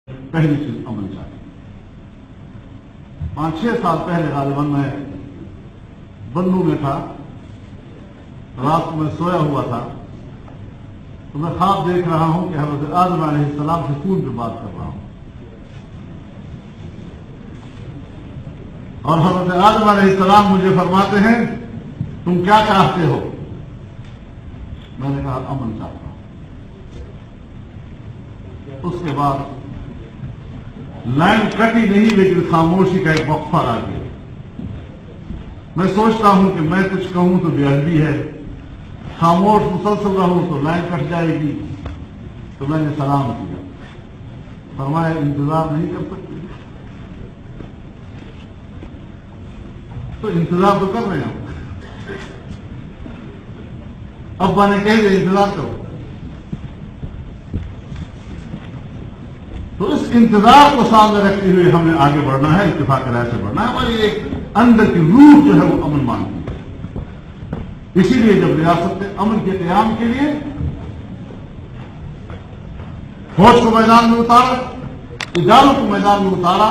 پہلی چیز امن چاہیے۔ 5-6 سال پہلے غالباً میں بنو میں تھا، رات کو میں سویا ہوا تھا تو میں خواب دیکھ رہا ہوں کہ حضرت آدم علیہ السلام سے فون پہ بات کر رہا ہوں، اور حضرت آدم علیہ السلام مجھے فرماتے ہیں تم کیا چاہتے ہو؟ میں نے کہا امن چاہتا ہوں۔ اس کے بعد لائن کٹی نہیں، لیکن خاموشی کا ایک وقفہ آ گیا۔ میں سوچتا ہوں کہ میں کچھ کہوں تو بے ادبی ہے، خاموش مسلسل رہوں تو لائن کٹ جائے گی، تو میں نے سلام کیا۔ فرمایا انتظار نہیں کر سکتے؟ تو انتظار تو کر رہے ہیں، ابا نے کہہ دیا انتظار کرو، تو اس انتظار کو سامنے رکھتے ہوئے ہمیں آگے بڑھنا ہے، اتفاق رائے سے بڑھنا ہے۔ ہماری ایک اندر کی روح جو ہے وہ امن مانگتی ہے۔ اسی لیے جب ریاست نے امن کے قیام کے لیے فوج کو میدان میں اتارا، اداروں کو میدان میں اتارا،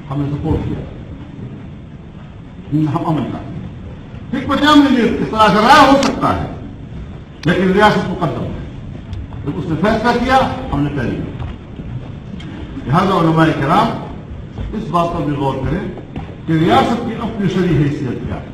ہمیں سپورٹ کیا، ہم امن کا حکمت عملی میں اس طرح کا رائے ہو سکتا ہے، لیکن ریاست مقدم ہے۔ جب اس نے فیصلہ کیا ہم نے پہلے کیا۔ لہٰذا علماء کرام اس بات پر بھی غور کریں کہ ریاست کی اپنی شرعی حیثیت کیا ہے۔